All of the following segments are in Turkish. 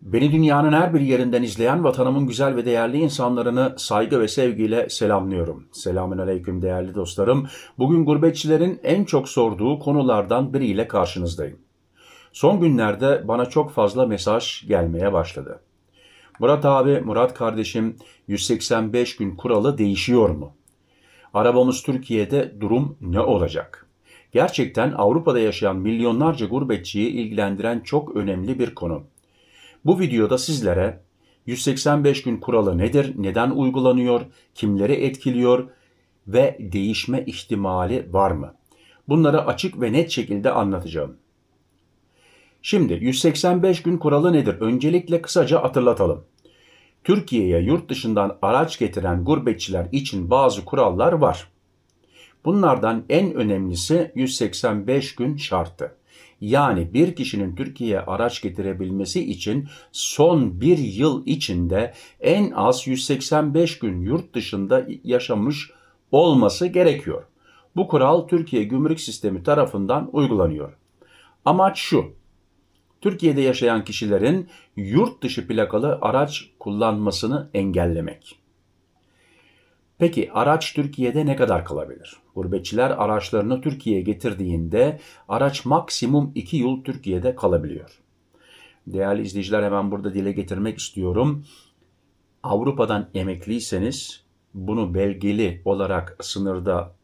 Beni dünyanın her bir yerinden izleyen vatanımın güzel ve değerli insanlarını saygı ve sevgiyle selamlıyorum. Selamünaleyküm değerli dostlarım. Bugün gurbetçilerin en çok sorduğu konulardan biriyle karşınızdayım. Son günlerde bana çok fazla mesaj gelmeye başladı. Murat abi, Murat kardeşim 185 gün kuralı değişiyor mu? Arabamız Türkiye'de durum ne olacak? Gerçekten Avrupa'da yaşayan milyonlarca gurbetçiyi ilgilendiren çok önemli bir konu. Bu videoda sizlere 185 gün kuralı nedir, neden uygulanıyor, kimleri etkiliyor ve değişme ihtimali var mı? Bunları açık ve net şekilde anlatacağım. Şimdi 185 gün kuralı nedir? Öncelikle kısaca hatırlatalım. Türkiye'ye yurt dışından araç getiren gurbetçiler için bazı kurallar var. Bunlardan en önemlisi 185 gün şartı. Yani bir kişinin Türkiye'ye araç getirebilmesi için son bir yıl içinde en az 185 gün yurt dışında yaşamış olması gerekiyor. Bu kural Türkiye Gümrük Sistemi tarafından uygulanıyor. Amaç şu: Türkiye'de yaşayan kişilerin yurt dışı plakalı araç kullanmasını engellemek. Peki araç Türkiye'de ne kadar kalabilir? Gurbetçiler araçlarını Türkiye'ye getirdiğinde araç maksimum 2 yıl Türkiye'de kalabiliyor. Değerli izleyiciler, hemen burada dile getirmek istiyorum. Avrupa'dan emekliyseniz bunu belgeli olarak sınırda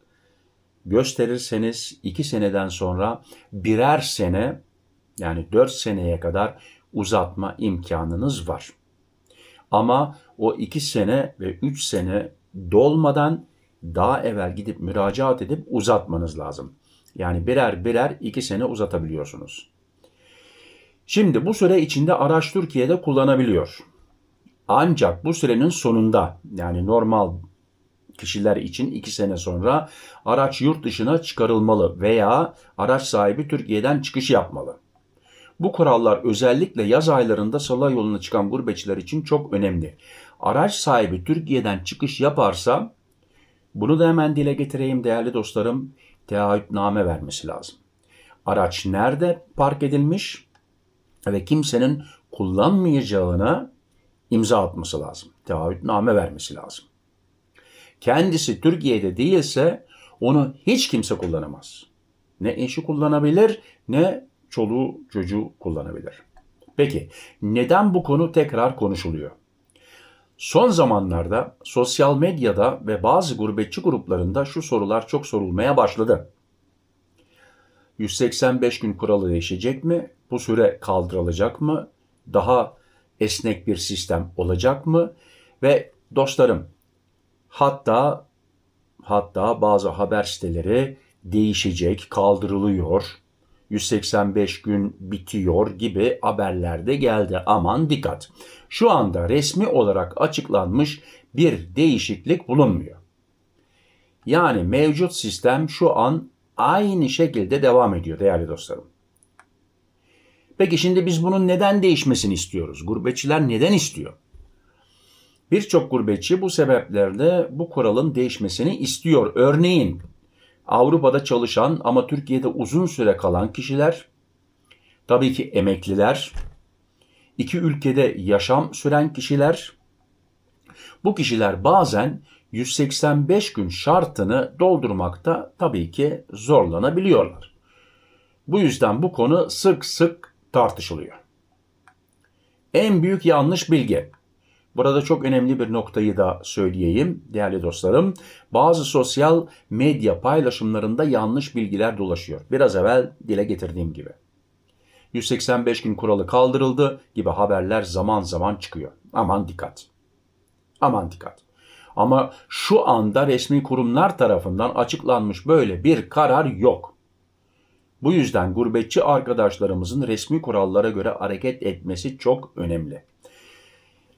gösterirseniz 2 seneden sonra birer sene, yani 4 seneye kadar uzatma imkanınız var. Ama o 2 sene ve 3 sene dolmadan daha evvel gidip müracaat edip uzatmanız lazım. Yani birer birer 2 sene uzatabiliyorsunuz. Şimdi bu süre içinde araç Türkiye'de kullanabiliyor. Ancak bu sürenin sonunda, yani normal kişiler için 2 sene sonra araç yurt dışına çıkarılmalı veya araç sahibi Türkiye'den çıkış yapmalı. Bu kurallar özellikle yaz aylarında Salı yoluna çıkan gurbetçiler için çok önemli. Araç sahibi Türkiye'den çıkış yaparsa, bunu da hemen dile getireyim değerli dostlarım, taahhütname vermesi lazım. Araç nerede park edilmiş ve kimsenin kullanmayacağına imza atması lazım. Taahhütname vermesi lazım. Kendisi Türkiye'de değilse onu hiç kimse kullanamaz. Ne eşi kullanabilir, ne çoluğu çocuğu kullanabilir. Peki neden bu konu tekrar konuşuluyor? Son zamanlarda sosyal medyada ve bazı gurbetçi gruplarında şu sorular çok sorulmaya başladı. 185 gün kuralı değişecek mi? Bu süre kaldırılacak mı? Daha esnek bir sistem olacak mı? Ve dostlarım, hatta bazı haber siteleri değişecek, kaldırılıyor, 185 gün bitiyor gibi haberler de geldi. Aman dikkat. Şu anda resmi olarak açıklanmış bir değişiklik bulunmuyor. Yani mevcut sistem şu an aynı şekilde devam ediyor değerli dostlarım. Peki şimdi biz bunun neden değişmesini istiyoruz? Gurbetçiler neden istiyor? Birçok gurbetçi bu sebeplerle bu kuralın değişmesini istiyor. Örneğin Avrupa'da çalışan ama Türkiye'de uzun süre kalan kişiler, tabii ki emekliler, iki ülkede yaşam süren kişiler, bu kişiler bazen 185 gün şartını doldurmakta tabii ki zorlanabiliyorlar. Bu yüzden bu konu sık sık tartışılıyor. En büyük yanlış bilgi. Burada çok önemli bir noktayı da söyleyeyim değerli dostlarım. Bazı sosyal medya paylaşımlarında yanlış bilgiler dolaşıyor. Biraz evvel dile getirdiğim gibi. 185 gün kuralı kaldırıldı gibi haberler zaman zaman çıkıyor. Aman dikkat. Aman dikkat. Ama şu anda resmi kurumlar tarafından açıklanmış böyle bir karar yok. Bu yüzden gurbetçi arkadaşlarımızın resmi kurallara göre hareket etmesi çok önemli.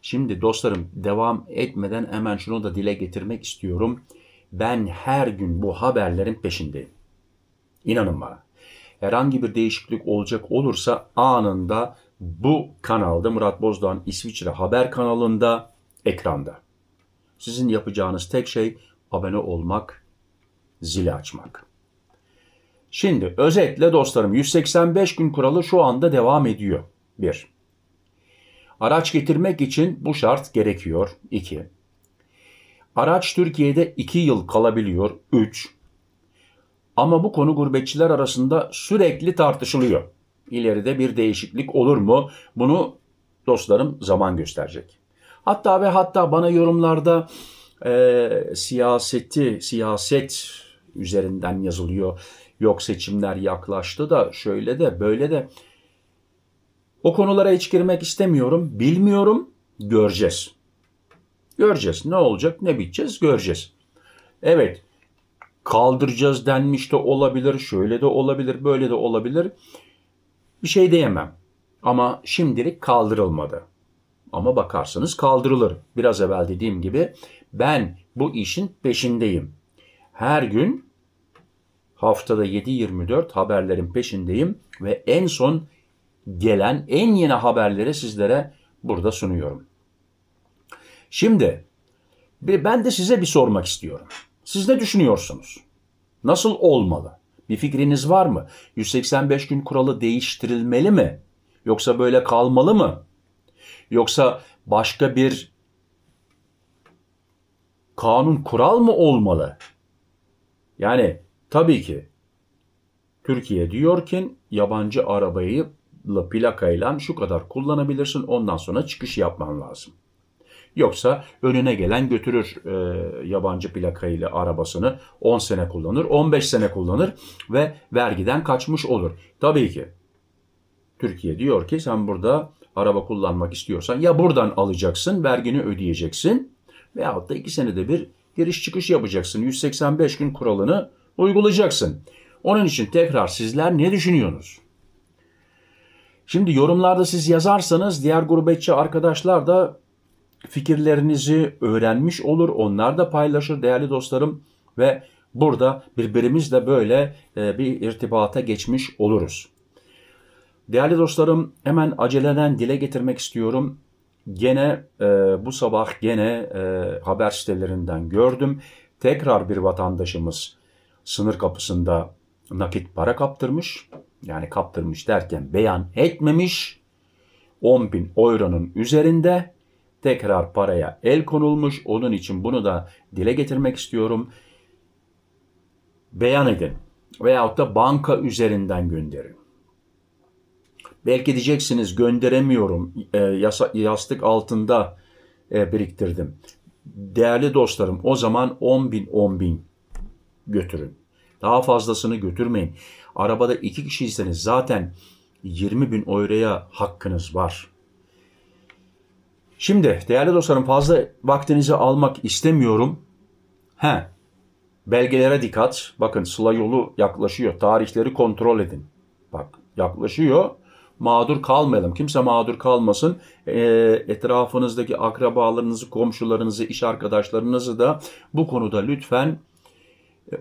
Şimdi dostlarım, devam etmeden hemen şunu da dile getirmek istiyorum. Ben her gün bu haberlerin peşindeyim. İnanın bana. Herhangi bir değişiklik olacak olursa anında bu kanalda, Murat Bozdağ'ın İsviçre Haber kanalında, ekranda. Sizin yapacağınız tek şey abone olmak, zili açmak. Şimdi özetle dostlarım, 185 gün kuralı şu anda devam ediyor. 1. Araç getirmek için bu şart gerekiyor. 2. Araç Türkiye'de 2 yıl kalabiliyor. 3. Ama bu konu gurbetçiler arasında sürekli tartışılıyor. İleride bir değişiklik olur mu? Bunu dostlarım zaman gösterecek. Hatta ve hatta bana yorumlarda siyaset üzerinden yazılıyor. Yok seçimler yaklaştı da şöyle de böyle de. O konulara hiç girmek istemiyorum. Bilmiyorum. Göreceğiz. Göreceğiz. Ne olacak, ne biteceğiz göreceğiz. Evet. Kaldıracağız denmiş de olabilir. Şöyle de olabilir, böyle de olabilir. Bir şey diyemem. Ama şimdilik kaldırılmadı. Ama bakarsanız kaldırılır. Biraz evvel dediğim gibi ben bu işin peşindeyim. Her gün haftada 7-24 haberlerin peşindeyim ve en son gelen en yeni haberleri sizlere burada sunuyorum. Şimdi ben de size bir sormak istiyorum. Siz ne düşünüyorsunuz? Nasıl olmalı? Bir fikriniz var mı? 185 gün kuralı değiştirilmeli mi? Yoksa böyle kalmalı mı? Yoksa başka bir kanun kural mı olmalı? Yani tabii ki Türkiye diyor ki yabancı arabayı plakayla şu kadar kullanabilirsin, ondan sonra çıkış yapman lazım. Yoksa önüne gelen götürür yabancı plakayla arabasını 10 sene kullanır, 15 sene kullanır ve vergiden kaçmış olur. Tabii ki Türkiye diyor ki sen burada araba kullanmak istiyorsan ya buradan alacaksın, vergini ödeyeceksin veyahut da 2 senede bir giriş çıkış yapacaksın. 185 gün kuralını uygulayacaksın. Onun için tekrar sizler ne düşünüyorsunuz? Şimdi yorumlarda siz yazarsanız diğer gurbetçi arkadaşlar da fikirlerinizi öğrenmiş olur. Onlar da paylaşır değerli dostlarım ve burada birbirimizle böyle bir irtibata geçmiş oluruz. Değerli dostlarım hemen aceleden dile getirmek istiyorum. Gene bu sabah haber sitelerinden gördüm. Tekrar bir vatandaşımız sınır kapısında nakit para kaptırmış. Yani kaptırmış derken beyan etmemiş. 10.000 euronun üzerinde tekrar paraya el konulmuş. Onun için bunu da dile getirmek istiyorum. Beyan edin veyahut da banka üzerinden gönderin. Belki diyeceksiniz gönderemiyorum, yastık altında biriktirdim. Değerli dostlarım o zaman 10.000 götürün. Daha fazlasını götürmeyin. Arabada 2 kişiyseniz zaten 20.000 euroya hakkınız var. Şimdi değerli dostlarım fazla vaktinizi almak istemiyorum. Belgelere dikkat. Bakın Sıla yolu yaklaşıyor. Tarihleri kontrol edin. Bak yaklaşıyor. Mağdur kalmayalım. Kimse mağdur kalmasın. Etrafınızdaki akrabalarınızı, komşularınızı, iş arkadaşlarınızı da bu konuda lütfen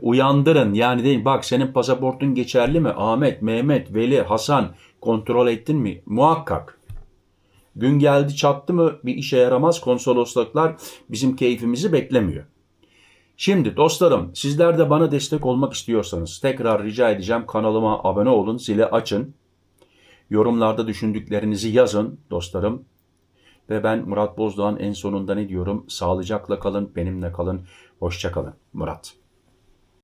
uyandırın. Yani deyin bak senin pasaportun geçerli mi? Ahmet, Mehmet, Veli, Hasan kontrol ettin mi? Muhakkak. Gün geldi çattı mı bir işe yaramaz. Konsolosluklar bizim keyfimizi beklemiyor. Şimdi dostlarım sizler de bana destek olmak istiyorsanız tekrar rica edeceğim kanalıma abone olun, zili açın. Yorumlarda düşündüklerinizi yazın dostlarım. Ve ben Murat Bozdoğan en sonunda ne diyorum? Sağlıcakla kalın, benimle kalın. Hoşça kalın. Murat.